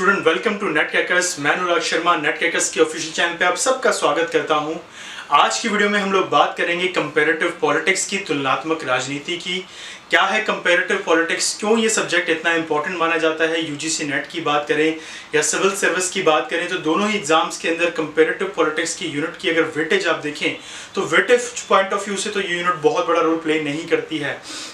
Student welcome to NET crackers. मैं Anurag Sharma net कैकर्स के official channel पे आप सबका स्वागत करता हूं। आज की वीडियो में हम लोग बात करेंगे कंपैरेटिव पॉलिटिक्स की, तुलनात्मक राजनीति की। क्या है कंपैरेटिव पॉलिटिक्स, क्यों ये सब्जेक्ट इतना इंपॉर्टेंट माना जाता है। यूजीसी नेट की बात करें या सिविल सर्विस की बात करें तो दोनों ही एग्जाम्स के अंदर कंपैरेटिव पॉलिटिक्स की यूनिट की अगर वेटेज आप देखें तो वेटेज पॉइंट ऑफ व्यू से तो ये यूनिट बहुत बड़ा रोल प्ले नहीं करती है।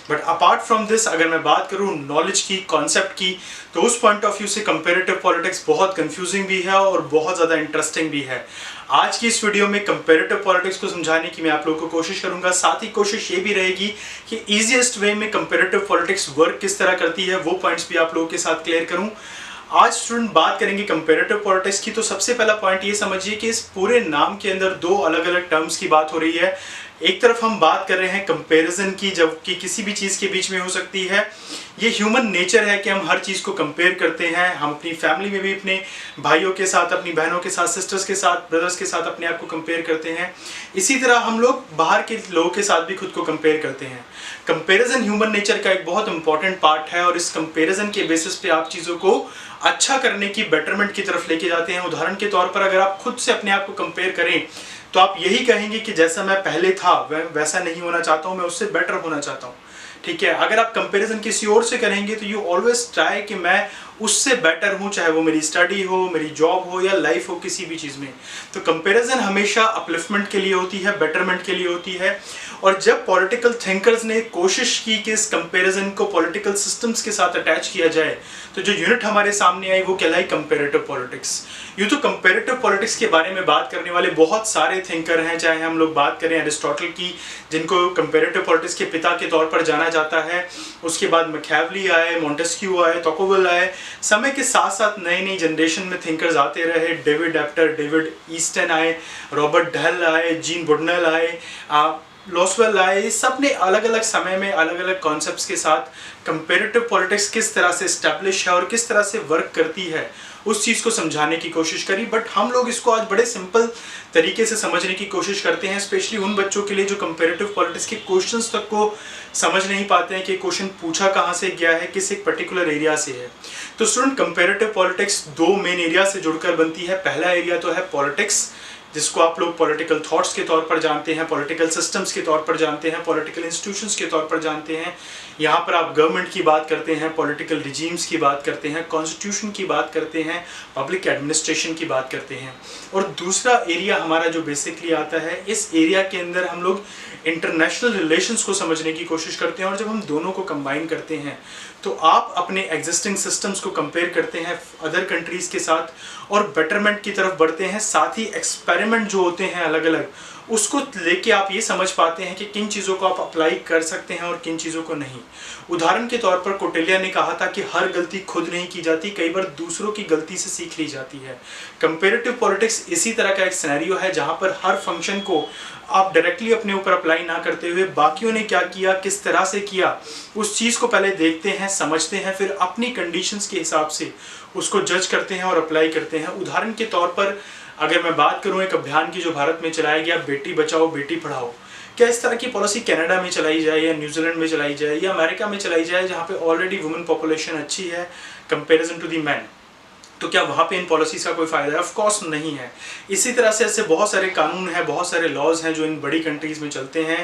बट अपार्ट फ्रॉम दिस अगर मैं बात करूँ नॉलेज की, कॉन्सेप्ट की, तो उस पॉइंट ऑफ व्यू से कंपैरेटिव पॉलिटिक्स बहुत कंफ्यूजिंग भी है और बहुत ज़्यादा इंटरेस्टिंग भी है। आज की इस वीडियो में कंपैरेटिव पॉलिटिक्स को समझाने की मैं आप लोगों को कोशिश करूंगा। साथ ही कोशिश ये भी रहेगी कि इजीएस्ट वे में कंपैरेटिव पॉलिटिक्स वर्क किस तरह करती है वो पॉइंट्स भी आप लोगों के साथ क्लियर करूं। आज स्टूडेंट बात करेंगे कंपैरेटिव पॉलिटिक्स की, तो सबसे पहला पॉइंट ये समझिए कि इस पूरे नाम के अंदर दो अलग अलग टर्म्स की बात हो रही है। एक तरफ हम बात कर रहे हैं कंपैरिजन की, जबकि किसी भी चीज़ के बीच में हो सकती है। ये ह्यूमन नेचर है कि हम हर चीज़ को कंपेयर करते हैं। हम अपनी फैमिली में भी अपने भाइयों के साथ, अपनी बहनों के साथ, सिस्टर्स के साथ, ब्रदर्स के साथ अपने आप को कंपेयर करते हैं। इसी तरह हम लोग बाहर के लोगों के साथ भी खुद को कंपेयर करते हैं। कंपैरिजन ह्यूमन नेचर का एक बहुत इंपॉर्टेंट पार्ट है और इस कंपैरिजन के बेसिस पे आप चीज़ों को अच्छा करने की, बेटरमेंट की तरफ लेके जाते हैं। उदाहरण के तौर पर अगर आप खुद से अपने आप को कंपेयर करें तो आप यही कहेंगे कि जैसा मैं पहले था वैसा नहीं होना चाहता हूँ, मैं उससे बेटर होना चाहता हूँ। ठीक है, अगर आप कंपैरिजन किसी और से करेंगे तो यू ऑलवेज ट्राई कि मैं उससे बेटर हूँ, चाहे वो मेरी स्टडी हो, मेरी जॉब हो या लाइफ हो, किसी भी चीज़ में। तो कंपैरिजन हमेशा अपलिफ्टमेंट के लिए होती है, बेटरमेंट के लिए होती है। और जब पॉलिटिकल थिंकर्स ने कोशिश की कि इस कंपैरिजन को पॉलिटिकल सिस्टम्स के साथ अटैच किया जाए तो जो यूनिट हमारे सामने आई वो कहलाई कंपैरेटिव पॉलिटिक्स। यूँ तो कंपैरेटिव पॉलिटिक्स के बारे में बात करने वाले बहुत सारे थिंकर हैं, चाहे हम लोग बात करें एरिस्टोटल की, जिनको कंपैरेटिव पॉलिटिक्स के पिता के तौर पर जाना जाता है। उसके बाद मैकियावेली आए, मॉन्टेस्क्यू आए, टोकोवेल आए। समय के साथ साथ नई नई जनरेशन में थिंकर्स आते रहे। डेविड एप्टर, डेविड ईस्टन आए, रॉबर्ट डहल आए, जीन बुडनेल आए, लॉसवेल आए। सब ने अलग अलग समय में अलग अलग कॉन्सेप्ट्स के साथ कंपैरेटिव पॉलिटिक्स किस तरह से एस्टैब्लिश है और किस तरह से वर्क करती है उस चीज़ को समझाने की कोशिश करी। बट हम लोग इसको आज बड़े सिंपल तरीके से समझने की कोशिश करते हैं, स्पेशली उन बच्चों के लिए जो कंपैरेटिव पॉलिटिक्स के क्वेश्चंस तक को समझ नहीं पाते हैं कि क्वेश्चन पूछा कहाँ से गया है, किस एक पर्टिकुलर एरिया से है। तो स्टूडेंट कंपैरेटिव पॉलिटिक्स दो मेन एरिया से जुड़कर बनती है। पहला एरिया तो है पॉलिटिक्स, जिसको आप लोग पॉलिटिकल थॉट्स के तौर पर जानते हैं, पॉलिटिकल सिस्टम्स के तौर पर जानते हैं, पॉलिटिकल इंस्टीट्यूशंस के तौर पर जानते हैं। यहाँ पर आप गवर्नमेंट की बात करते हैं, पॉलिटिकल रिजीम्स की बात करते हैं, कॉन्स्टिट्यूशन की बात करते हैं, पब्लिक एडमिनिस्ट्रेशन की बात करते हैं। और दूसरा एरिया हमारा जो बेसिकली आता है, इस एरिया के अंदर हम लोग इंटरनेशनल रिलेशंस को समझने की कोशिश करते हैं। और जब हम दोनों को कंबाइन करते हैं तो आप अपने एग्जिस्टिंग सिस्टम्स को कंपेयर करते हैं अदर कंट्रीज़ के साथ और बेटरमेंट की तरफ बढ़ते हैं। साथ ही एक्सपेरिमेंट जो होते हैं अलग अलग, उसको लेके आप ये समझ पाते हैं कि किन चीज़ों को आप अप्लाई कर सकते हैं और किन चीज़ों को नहीं। उदाहरण के तौर पर कोटेलिया ने कहा था कि हर गलती खुद नहीं की जाती, कई बार दूसरों की गलती से सीख ली जाती है। कंपैरेटिव पॉलिटिक्स इसी तरह का एक सिनेरियो है जहाँ पर हर फंक्शन को आप डायरेक्टली अपने ऊपर अप्लाई ना करते हुए बाकियों ने क्या किया, किस तरह से किया, उस चीज़ को पहले देखते हैं, समझते हैं, फिर अपनी कंडीशंस के हिसाब से उसको जज करते हैं और अप्लाई करते हैं। उदाहरण के तौर पर अगर मैं बात करूं एक अभियान की जो भारत में चलाया गया, बेटी बचाओ बेटी पढ़ाओ, क्या इस तरह की पॉलिसी कनाडा में चलाई जाए या न्यूजीलैंड में चलाई जाए या अमेरिका में चलाई जाए जहां पे ऑलरेडी वुमेन पॉपुलेशन अच्छी है कंपैरिजन टू दी मैन, तो क्या वहाँ पे इन पॉलिसीज़ का कोई फ़ायदा है? ऑफ कोर्स नहीं है। इसी तरह से ऐसे बहुत सारे कानून हैं, बहुत सारे लॉज हैं जो इन बड़ी कंट्रीज़ में चलते हैं,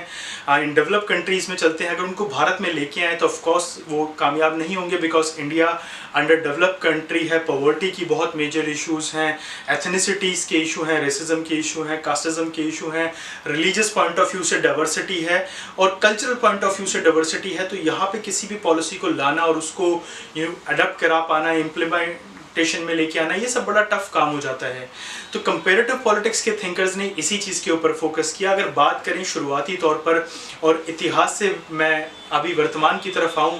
इन डेवलप कंट्रीज़ में चलते हैं। अगर उनको भारत में लेके आए तो ऑफ कोर्स वो कामयाब नहीं होंगे, because India under develop country है। पॉवर्टी की बहुत मेजर इश्यूज़ हैं, एथनिसिटीज़ के इशू हैं, रेसिज्म के इशू हैं, कास्टिज्म के इशू हैं, रिलीजियस पॉइंट ऑफ व्यू से डाइवर्सिटी है और कल्चरल पॉइंट ऑफ व्यू से डाइवर्सिटी है। तो यहाँ पे किसी भी पॉलिसी को लाना और उसको अडॉप्ट करा पाना, इम्प्लीमेंट में लेके आना, ये सब बड़ा टफ काम हो जाता है। तो कंपैरेटिव पॉलिटिक्स के थिंकर्स ने इसी चीज़ के ऊपर फोकस किया। अगर बात करें शुरुआती तौर पर और इतिहास से मैं अभी वर्तमान की तरफ आऊँ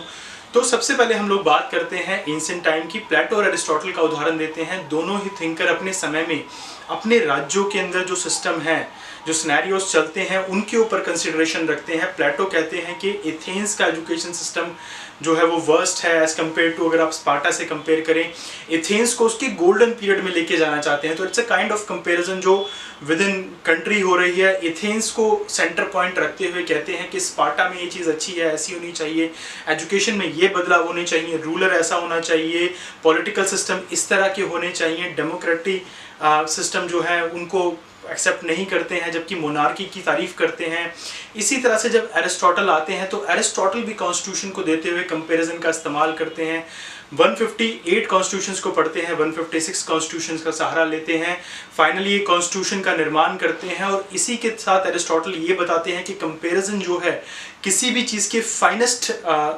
तो सबसे पहले हम लोग बात करते हैं एंशिएंट टाइम की। प्लेटो और एरिस्टोटल का उदाहरण देते हैं। दोनों ही थिंकर अपने समय में अपने राज्यों के अंदर जो सिस्टम है, जो सिनेरियोस चलते हैं उनके ऊपर कंसिडरेशन रखते हैं। प्लेटो कहते हैं कि एथेंस का एजुकेशन सिस्टम जो है वो वर्स्ट है एज कम्पेयर टू, अगर आप स्पार्टा से कंपेयर करें, एथेंस को उसके गोल्डन पीरियड में लेके जाना चाहते हैं। तो it's a kind of comparison जो विद इन कंट्री हो रही है। एथेंस को सेंटर पॉइंट रखते हुए कहते हैं कि स्पार्टा में ये चीज़ अच्छी है, ऐसी होनी चाहिए, एजुकेशन में ये बदलाव होने चाहिए, रूलर ऐसा होना चाहिए, पॉलिटिकल सिस्टम इस तरह के होने चाहिए, डेमोक्रेटिक सिस्टम जो है उनको एक्सेप्ट नहीं करते हैं, जबकि मोनार्की की तारीफ करते हैं। इसी तरह से जब एरिस्टोटल आते हैं तो एरिस्टोटल भी कॉन्स्टिट्यूशन को देते हुए कंपैरिजन का इस्तेमाल करते हैं। 158 कॉन्स्टिट्यूशंस को पढ़ते हैं, 156 कॉन्स्टिट्यूशंस का सहारा लेते हैं, फाइनली ये कॉन्स्टिट्यूशन का निर्माण करते हैं। और इसी के साथ एरिस्टोटल ये बताते हैं कि कंपैरिजन जो है किसी भी चीज़ के फाइनेस्ट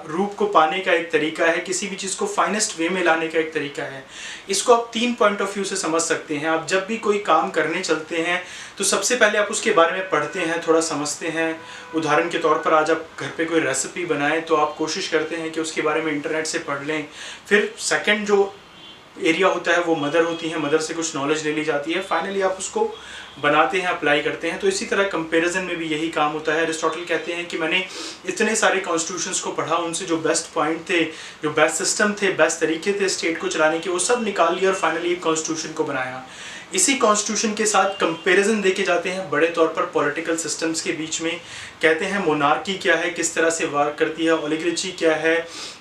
रूप को पाने का एक तरीका है, किसी भी चीज़ को फाइनेस्ट वे में लाने का एक तरीका है। इसको आप 3 पॉइंट ऑफ व्यू से समझ सकते हैं। आप जब भी कोई काम करने चलते हैं तो सबसे पहले आप उसके बारे में पढ़ते हैं, थोड़ा समझते हैं। उदाहरण के तौर पर आज आप घर पे कोई रेसिपी बनाएं तो आप कोशिश करते हैं कि उसके बारे में इंटरनेट से पढ़ लें। फिर सेकंड जो एरिया होता है वो मदर होती है, मदर से कुछ नॉलेज ले ली जाती है, फाइनली आप उसको बनाते हैं, अप्लाई करते हैं। तो इसी तरह कंपैरिजन में भी यही काम होता है। एरिस्टोटल कहते हैं कि मैंने इतने सारे कॉन्स्टिट्यूशंस को पढ़ा, उनसे जो बेस्ट पॉइंट थे, जो बेस्ट सिस्टम थे, बेस्ट तरीके थे स्टेट को चलाने के, वो सब निकाल लिया और फाइनली एक कॉन्स्टिट्यूशन को बनाया। इसी कॉन्स्टिट्यूशन के साथ कंपैरिजन देके जाते हैं बड़े तौर पर पॉलिटिकल सिस्टम्स के बीच में। कहते हैं मोनार्की क्या है, किस तरह से वर्क करती है, ओलिगार्ची क्या है,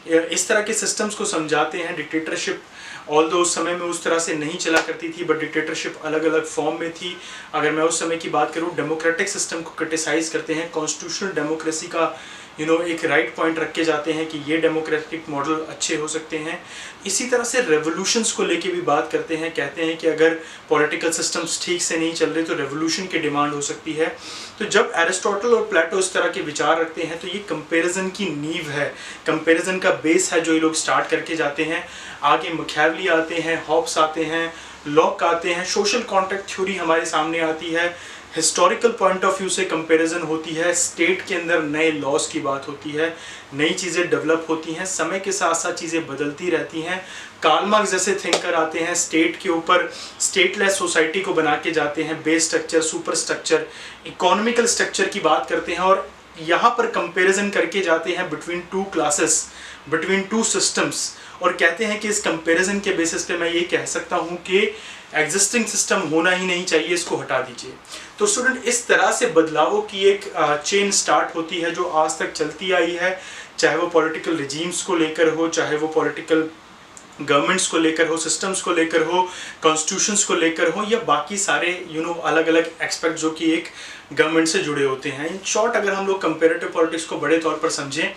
इस तरह के सिस्टम्स को समझाते हैं। डिक्टेटरशिप ऑल्दो उस समय में उस तरह से नहीं चला करती थी, बट डिक्टेटरशिप अलग अलग फॉर्म में थी। अगर मैं उस समय की बात करूं, डेमोक्रेटिक सिस्टम को क्रिटिसाइज करते हैं, कॉन्स्टिट्यूशनल डेमोक्रेसी का एक राइट पॉइंट रख के जाते हैं कि ये डेमोक्रेटिक मॉडल अच्छे हो सकते हैं। इसी तरह से रेवोल्यूशंस को लेके भी बात करते हैं। कहते हैं कि अगर पॉलिटिकल सिस्टम्स ठीक से नहीं चल रहे तो रेवोल्यूशन की डिमांड हो सकती है। तो जब एरिस्टोटल और प्लेटो इस तरह के विचार रखते हैं तो ये कंपैरिजन की नींव है, कंपैरिजन का बेस है जो ये लोग स्टार्ट करके जाते हैं। आगे मैकियावेली आते हैं, हॉब्स आते हैं, लॉक आते हैं, सोशल कॉन्ट्रैक्ट थ्योरी हमारे सामने आती है, हिस्टोरिकल पॉइंट ऑफ व्यू से कंपैरिजन होती है, स्टेट के अंदर नए लॉज की बात होती है, नई चीज़ें डेवलप होती हैं, समय के साथ साथ चीज़ें बदलती रहती हैं। कार्ल मार्क्स जैसे थिंकर आते हैं, स्टेट के ऊपर स्टेटलेस सोसाइटी को बना के जाते हैं, base structure, super structure, economical structure की बात करते हैं और यहाँ पर कंपैरिजन करके जाते हैं बिटवीन 2 क्लासेस, बिटवीन 2 सिस्टम्स, और कहते हैं कि इस कंपैरिजन के बेसिस पे मैं ये कह सकता हूँ कि एग्जिस्टिंग सिस्टम होना ही नहीं चाहिए, इसको हटा दीजिए। तो स्टूडेंट, इस तरह से बदलावों की एक चेन स्टार्ट होती है जो आज तक चलती आई है, चाहे वो पॉलिटिकल रिजीम्स को लेकर हो, चाहे वो पॉलिटिकल गवर्नमेंट्स को लेकर हो, सिस्टम्स को लेकर हो, कॉन्स्टिट्यूशंस को लेकर हो, या बाकी सारे अलग अलग एक्सपेक्ट जो कि एक गवर्नमेंट से जुड़े होते हैं। इन शॉर्ट, अगर हम लोग कंपैरेटिव पॉलिटिक्स को बड़े तौर पर समझें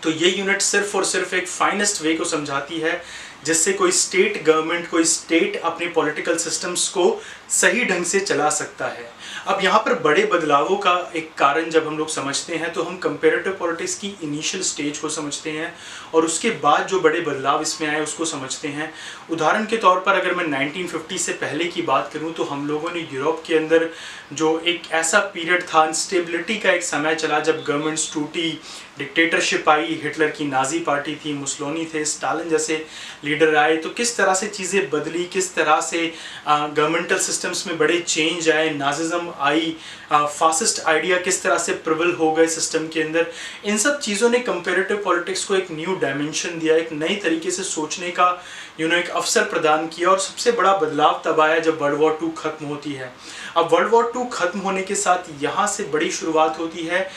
तो ये यूनिट सिर्फ और सिर्फ एक फाइनेस्ट वे को समझाती है जिससे कोई स्टेट गवर्नमेंट, कोई स्टेट अपने पॉलिटिकल सिस्टम्स को सही ढंग से चला सकता है। अब यहाँ पर बड़े बदलावों का एक कारण जब हम लोग समझते हैं तो हम कंपैरेटिव पॉलिटिक्स की इनिशियल स्टेज को समझते हैं और उसके बाद जो बड़े बदलाव इसमें आए उसको समझते हैं। उदाहरण के तौर पर अगर मैं 1950 से पहले की बात करूँ तो हम लोगों ने यूरोप के अंदर जो एक ऐसा पीरियड था, अनस्टेबिलिटी का एक समय चला जब गवर्नमेंट्स टूटी, डिक्टेटरशिप आई, हिटलर की नाजी पार्टी थी, मुसोलिनी थे, स्टालिन जैसे लीडर आए, तो किस तरह से चीज़ें बदली, किस तरह से गवर्नमेंटल सिस्टम्स में बड़े चेंज आए, नाजिज्म आई, फासिस्ट आइडिया किस तरह से प्रबल हो गए सिस्टम के अंदर। इन सब चीज़ों ने कंपैरेटिव पॉलिटिक्स को एक न्यू डायमेंशन दिया, एक नई तरीके से सोचने का एक अवसर प्रदान किया। और सबसे बड़ा बदलाव तब आया जब वर्ल्ड वॉर 2 खत्म होती है। अब वर्ल्ड वॉर 2 खत्म होने के साथ यहाँ से बड़ी शुरुआत होती है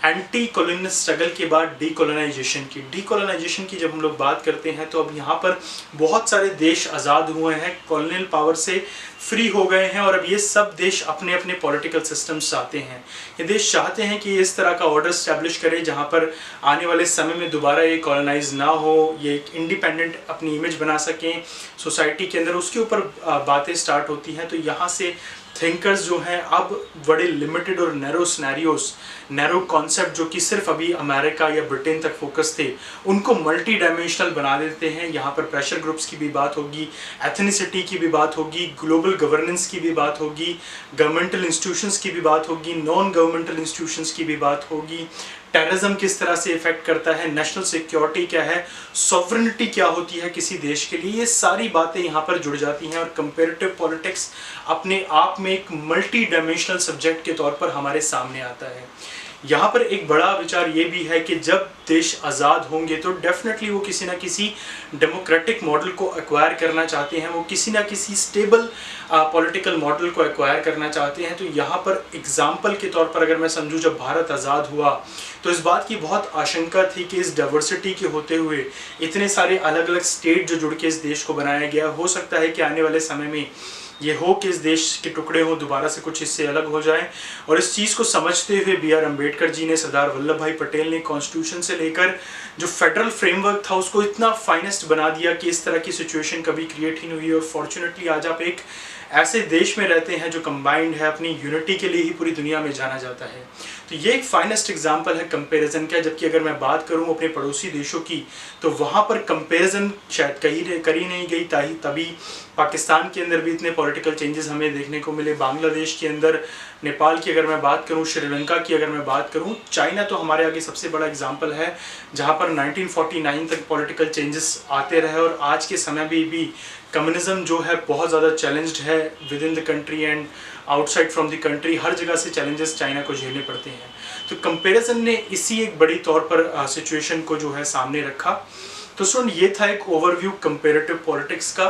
एंटी कॉलोनियल स्ट्रगल के बाद डीकोलोनाइजेशन की। डीकोलोनाइजेशन की जब हम लोग बात करते हैं तो अब यहाँ पर बहुत सारे देश आज़ाद हुए हैं, कॉलोनियल पावर से फ्री हो गए हैं और अब ये सब देश अपने अपने पॉलिटिकल सिस्टम्स चाहते हैं। ये देश चाहते हैं कि इस तरह का ऑर्डर स्टैब्लिश करें जहाँ पर आने वाले समय में दोबारा ये कॉलोनाइज ना हो, ये एक इंडिपेंडेंट अपनी इमेज बना सकें सोसाइटी के अंदर, उसके ऊपर बातें स्टार्ट होती हैं। तो यहाँ से थिंकर्स जो हैं अब बड़े लिमिटेड और नैरो सिनेरियोस, नैरो कॉन्सेप्ट जो कि सिर्फ अभी अमेरिका या ब्रिटेन तक फोकस थे, उनको मल्टी डायमेंशनल बना देते हैं। यहाँ पर प्रेशर ग्रुप्स की भी बात होगी, एथनिसिटी की भी बात होगी, ग्लोबल गवर्नेंस की भी बात होगी, गवर्नमेंटल इंस्टीट्यूशंस की भी बात होगी, नॉन गवर्नमेंटल इंस्टीट्यूशंस की भी बात होगी, टेररिज्म किस तरह से इफेक्ट करता है, नेशनल सिक्योरिटी क्या है, सॉवरेनिटी क्या होती है किसी देश के लिए, ये सारी बातें यहाँ पर जुड़ जाती हैं। और कंपेरेटिव पॉलिटिक्स अपने आप में एक मल्टी डायमेंशनल सब्जेक्ट के तौर पर हमारे सामने आता है। यहाँ पर एक बड़ा विचार ये भी है कि जब देश आज़ाद होंगे तो डेफिनेटली वो किसी ना किसी डेमोक्रेटिक मॉडल को एक्वायर करना चाहते हैं, वो किसी ना किसी स्टेबल पॉलिटिकल मॉडल को एक्वायर करना चाहते हैं। तो यहाँ पर एग्जाम्पल के तौर पर अगर मैं समझूँ, जब भारत आज़ाद हुआ तो इस बात की बहुत आशंका थी कि इस डाइवर्सिटी के होते हुए इतने सारे अलग अलग स्टेट जो जुड़ के इस देश को बनाया गया, हो सकता है कि आने वाले समय में ये हो कि इस देश के टुकड़े हो दोबारा से कुछ इससे अलग हो जाएं। और इस चीज़ को समझते हुए B.R. अम्बेडकर जी ने, सरदार वल्लभ भाई पटेल ने कॉन्स्टिट्यूशन से लेकर जो फेडरल फ्रेमवर्क था उसको इतना फाइनेस्ट बना दिया कि इस तरह की सिचुएशन कभी क्रिएट ही नहीं हुई। और फॉर्चुनेटली आज आप एक ऐसे देश में रहते हैं जो कंबाइंड है, अपनी यूनिटी के लिए ही पूरी दुनिया में जाना जाता है। तो ये एक फाइनेस्ट एग्जांपल है कंपैरिजन का। जबकि अगर मैं बात करूं अपने पड़ोसी देशों की, तो वहाँ पर कंपैरिजन शायद करी नहीं गई, तभी पाकिस्तान के अंदर भी इतने पॉलिटिकल चेंजेस हमें देखने को मिले, बांग्लादेश के अंदर, नेपाल की अगर मैं बात करूं, श्रीलंका की अगर मैं बात करूं, चाइना तो हमारे आगे सबसे बड़ा एग्जाम्पल है जहाँ पर 1949 तक पॉलिटिकल चेंजेस आते रहे। और आज के समय में भी कम्युनिज्म जो है बहुत ज़्यादा चैलेंज्ड है within the country and outside from the country. हर जगह से चैलेंजेस चाइना को झेलने पड़ते हैं। तो कंपैरिजन ने इसी एक बड़ी तौर पर सिचुएशन को जो है सामने रखा। तो सुन, ये था एक ओवरव्यू कंपैरेटिव पॉलिटिक्स का।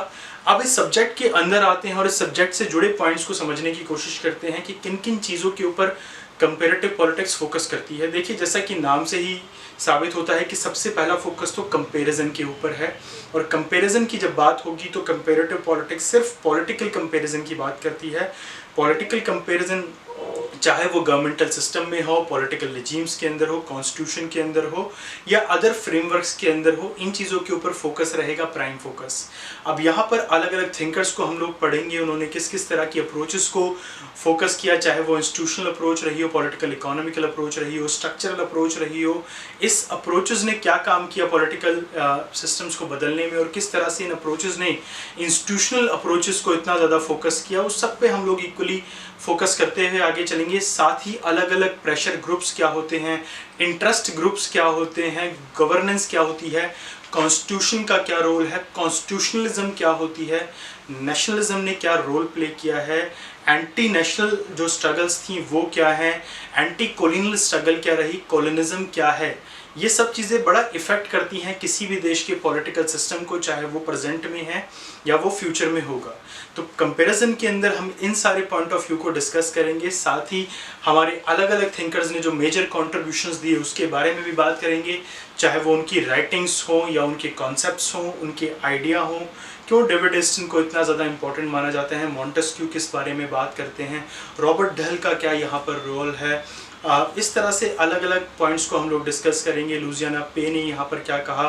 अब इस सब्जेक्ट के अंदर आते हैं और इस सब्जेक्ट से जुड़े पॉइंट्स को समझने की कोशिश करते हैं कि किन किन चीज़ों के ऊपर कंपैरेटिव पॉलिटिक्स फोकस करती है। देखिए, जैसा कि नाम से ही साबित होता है कि सबसे पहला फोकस तो कंपैरिजन के ऊपर है। और कंपैरिजन की जब बात होगी तो कंपैरेटिव पॉलिटिक्स सिर्फ पॉलिटिकल कंपैरिजन की बात करती है। पॉलिटिकल कंपैरिजन चाहे वो गवर्नमेंटल सिस्टम में हो, पॉलिटिकल रिजीम्स के अंदर हो, कॉन्स्टिट्यूशन के अंदर हो या अदर फ्रेमवर्क्स के अंदर हो, इन चीज़ों के ऊपर फोकस रहेगा, प्राइम फोकस। अब यहाँ पर अलग अलग थिंकर्स को हम लोग पढ़ेंगे, उन्होंने किस किस तरह की अप्रोचेस को फोकस किया, चाहे वो इंस्टीट्यूशनल अप्रोच रही हो, पॉलिटिकल इकोनॉमिकल अप्रोच रही हो, स्ट्रक्चरल अप्रोच रही हो। इस अप्रोचेस ने क्या काम किया पॉलिटिकल सिस्टम्स को बदलने में, और किस तरह से इन अप्रोचेस ने इंस्टीट्यूशनल अप्रोचेस को इतना ज़्यादा फोकस किया, उस सब पे हम लोग इक्वली फोकस करते हुए आगे चलेंगे। साथ ही अलग अलग प्रेशर ग्रुप्स क्या होते हैं, इंटरेस्ट ग्रुप्स क्या होते हैं, गवर्नेंस क्या होती है, कॉन्स्टिट्यूशन का क्या रोल है, कॉन्स्टिट्यूशनलिज्म क्या होती है, नेशनलिज्म ने क्या रोल प्ले किया है, एंटी नेशनल जो स्ट्रगल्स थी वो क्या है, एंटी कॉलोनियल स्ट्रगल क्या रही, कॉलोनिज्म क्या है। ये सब चीज़ें बड़ा इफ़ेक्ट करती हैं किसी भी देश के पॉलिटिकल सिस्टम को, चाहे वो प्रेजेंट में है या वो फ्यूचर में होगा। तो कंपैरिजन के अंदर हम इन सारे पॉइंट ऑफ व्यू को डिस्कस करेंगे। साथ ही हमारे अलग अलग थिंकर्स ने जो मेजर कॉन्ट्रीब्यूशंस दिए उसके बारे में भी बात करेंगे, चाहे वो उनकी राइटिंग्स हों या उनके कॉन्सेप्ट्स हों, उनके आइडिया हों। क्यों डेविड ईस्टन को इतना ज़्यादा इंपॉर्टेंट माना जाता है, मॉन्टेस्क्यू किस बारे में बात करते हैं, रॉबर्ट डहल का क्या यहाँ पर रोल है। इस तरह से अलग अलग पॉइंट्स को हम लोग डिस्कस करेंगे। लुजियाना पे ने यहाँ पर क्या कहा।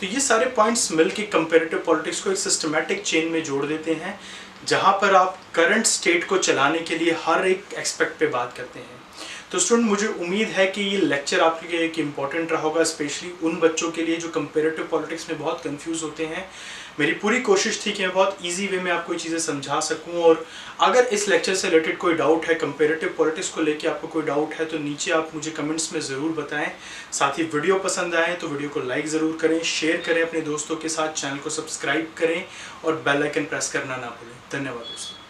तो ये सारे पॉइंट्स मिलके कंपैरेटिव पॉलिटिक्स को एक सिस्टमैटिक चेन में जोड़ देते हैं, जहाँ पर आप करंट स्टेट को चलाने के लिए हर एक एस्पेक्ट पे बात करते हैं। तो स्टूडेंट, मुझे उम्मीद है कि ये लेक्चर आपके लिए एक इम्पॉर्टेंट रहा होगा, स्पेशली उन बच्चों के लिए जो कंपैरेटिव पॉलिटिक्स में बहुत कंफ्यूज होते हैं। मेरी पूरी कोशिश थी कि मैं बहुत इजी वे में आपको ये चीज़ें समझा सकूं। और अगर इस लेक्चर से रिलेटेड कोई डाउट है, कंपैरेटिव पॉलिटिक्स को लेके आपको कोई डाउट है, तो नीचे आप मुझे कमेंट्स में ज़रूर बताएं। साथ ही वीडियो पसंद आए तो वीडियो को लाइक ज़रूर करें, शेयर करें अपने दोस्तों के साथ, चैनल को सब्सक्राइब करें और बेल आइकन प्रेस करना ना भूलें। धन्यवाद दोस्तों।